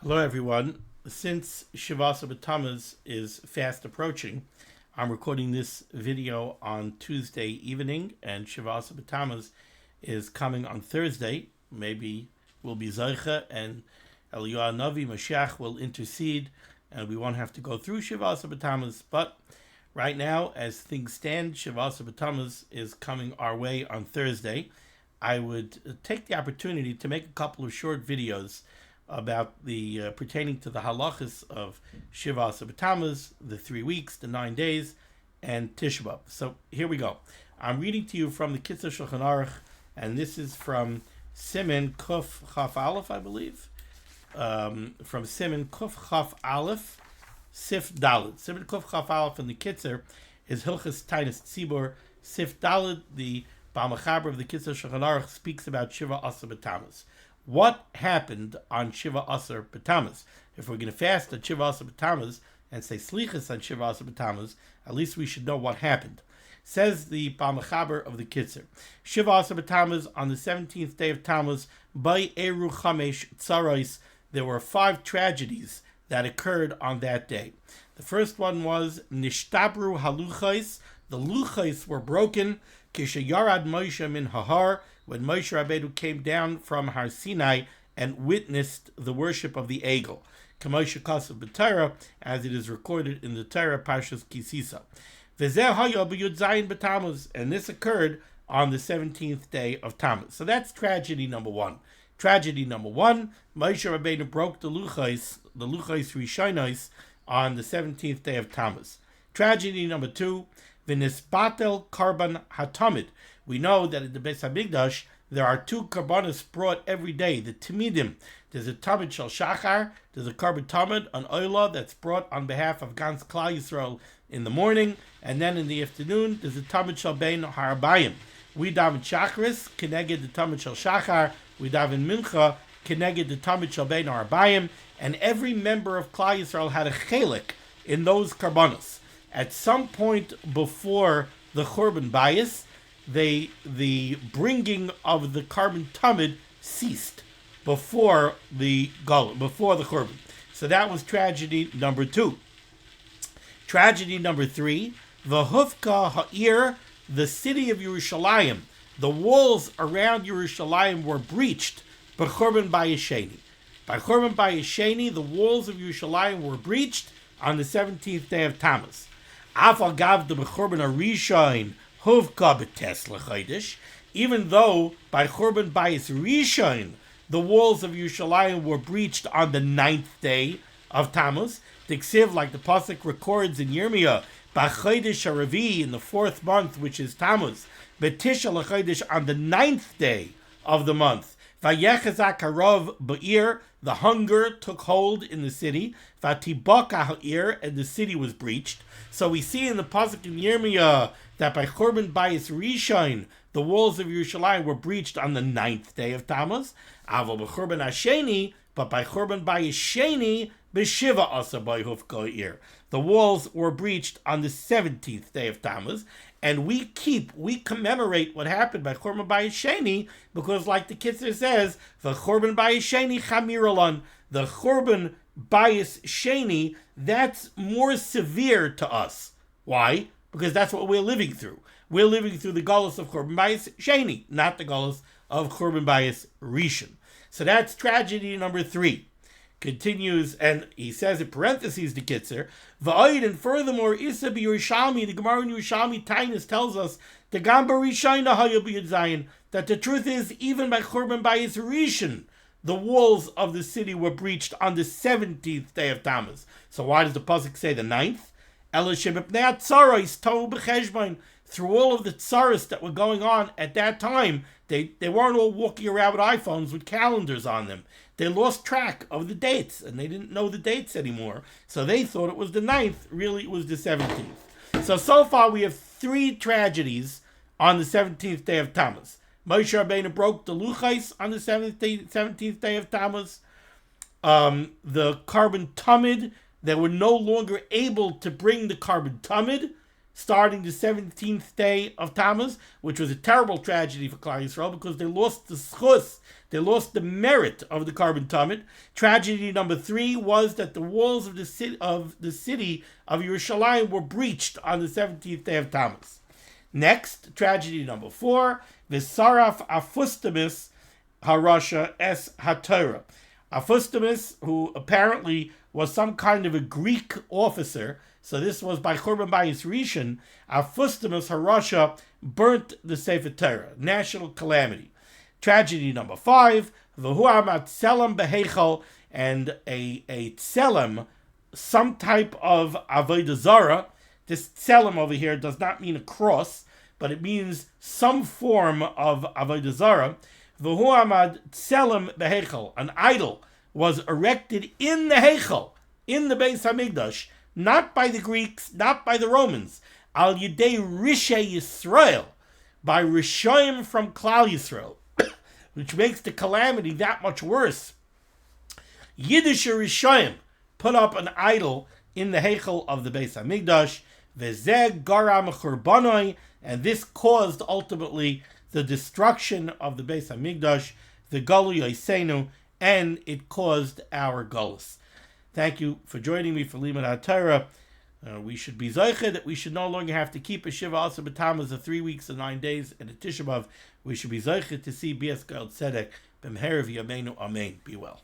Hello, everyone. Since Shiva Asar is fast approaching, I'm recording this video on Tuesday evening, and Shiva Asar is coming on Thursday. Maybe we'll be Zeicha, and Eliyahu Navi Mashiach will intercede, and we won't have to go through Shiva Asar. But right now, as things stand, Shiva Asar is coming our way on Thursday. I would take the opportunity to make a couple of short videos about the pertaining to the halachas of Shiva Asar, the 3 weeks, the 9 days, and Tisha B'Av. So here we go. I'm reading to you from the Kitzur Shulchan Aruch, and this is from Siman Kuf Chaf Aleph, I believe. From Siman Kuf Chaf Aleph, Sif Dalet. Siman Kuf Chaf Aleph in the Kitzur is Hilchas Tainis Tzibur. Sif Dalet, the Ba'amachaber of the Kitzur Shulchan Aruch, speaks about Shiva Asar B'Tammuz. What happened on Shiva Asar B'Tammuz? If we're going to fast on Shiva Asar B'Tammuz and say Slichas on Shiva Asar B'Tammuz, at least we should know what happened. Says the Ba'amachaber of the Kitzur, Shiva Asar B'Tammuz, on the 17th day of Tammuz, by Eru Chamesh Tzaros, there were 5 tragedies that occurred on that day. The first one was Nishtabru Haluchais. The Luchais were broken. Kisha Yarad Moshe min Hahar, when Moshe Rabbeinu came down from Har Sinai and witnessed the worship of the Egel. Kamoshe Kasav B'Torah, as it is recorded in the Torah Parshas Kisisa. V'zeh haya b'Yud Zayin b'Tammuz, and this occurred on the 17th day of Tammuz. So that's tragedy number 1. Tragedy number 1, Moshe Rabbeinu broke the Luchais Rishonos, on the 17th day of Tammuz. Tragedy number 2, V'nisbatel Karban Hatamid. We know that in the Beis Hamikdash there are 2 karbanos brought every day. The Timidim, there's a Tamid Shel Shachar, there's a Karban Tamid, an Oila that's brought on behalf of Gans Klal Yisrael in the morning, and then in the afternoon there's a Tamid Shel Bein Harabayim. We daven Shachris, Keneged the Tamid Shel Shachar, we daven Mincha, Keneged the Tamid Shel Bein Harabayim, and every member of Klal Yisrael had a chelik in those karbanos. At some point before the Churban Bayis, the bringing of the Karban Tamid ceased before the Churban. So that was tragedy number 2. Tragedy number 3, V'hufka ha'ir, the city of Yerushalayim. The walls around Yerushalayim were breached by Churban Bayis. By Churban Bayis, the walls of Yerushalayim were breached on the 17th day of Tammuz. Even though by Churban Bayis Rishon the walls of Yerushalayim were breached on the 9th day of Tammuz, Tiksiv, like the pasuk records in Yirmiyah, B'chodesh Haravi, in the 4th month, which is Tammuz, B'tisha l'chodesh, on the 9th day of the month, Vayechazak harav ba'ir, the hunger took hold in the city, Vatibaka ha'ir, and the city was breached. So we see in the pasuk in Yirmiyah that by Churban Bayis Rishon the walls of Yerushalayim were breached on the 9th day of Tammuz. Avo b'Churban Hasheni, but by Churban Bayis Sheni, b'Shiva Asar b'Hufka ha'ir, the walls were breached on the 17th day of Tammuz. And we commemorate what happened by Churban Bayis Sheni, because like the Kitzur says, the Churban Bayis Sheni Chamir Alon, the Churban Bayis Sheni, that's more severe to us. Why? Because that's what we're living through. We're living through the galus of Churban Bayis Sheni, not the galus of Churban Bayis Rishon. So that's tragedy number 3. Continues, and he says in parentheses, the Kitzur, V'ayid, and furthermore, Isa b'Yerushalmi, the Gemara in Yerushalmi Tainus tells us, the Gamba Rishayna Hayah b'Yud Zayin, that the truth is, even by Churban Bayis Rishon, the walls of the city were breached on the 17th day of Tammuz. So why does the pasuk say the 9th? Through all of the tsaros that were going on at that time, they weren't all walking around with iPhones with calendars on them. They lost track of the dates, and they didn't know the dates anymore. So they thought it was the 9th. Really, it was the 17th. So far, we have 3 tragedies on the 17th day of Tammuz. Moshe Rabbeinu broke the Luchais on the 17th day of Tammuz. The Karban Tamid, they were no longer able to bring the Karban Tamid starting the 17th day of Tammuz, which was a terrible tragedy for Klal Yisrael because they lost the schus, they lost the merit of the Carbon Tamid. Tragedy number 3 was that the walls of the city of Yerushalayim were breached on the 17th day of Tammuz. Next, tragedy number 4, Visaraf Afustamis Harasha es HaTorah. Afustamis, who apparently was some kind of a Greek officer, so this was by Churban Bayis Rishon, Afustamis Harasha burnt the Sefer Torah. National calamity. Tragedy number 5, V'hu'amat Tselem Behechal, and a Tselem, some type of Avodah Zarah. This Tselem over here does not mean a cross, but it means some form of Avodah Zarah. V'hu'amad Tselem Behechal, an idol was erected in the Heichal, in the Beis HaMikdash, not by the Greeks, not by the Romans, al Yidei Rishei Yisrael, by Rishoyim from Klal Yisrael, which makes the calamity that much worse. Yiddish Rishoyim put up an idol in the Heichal of the Beis HaMikdash, Vezeh Garam Churbanoi, and this caused ultimately the destruction of the Beis HaMikdash, the Galu Yosenu, and it caused our Galus. Thank you for joining me for Limud HaTorah. We should be Zoche that we should no longer have to keep a Shiva Asar b'Tammuz of 3 weeks and 9 days, and a Tisha B'Av we should be Zoche to see Bias Gal Tzedek B'mher V'Yameinu Amen. Be well.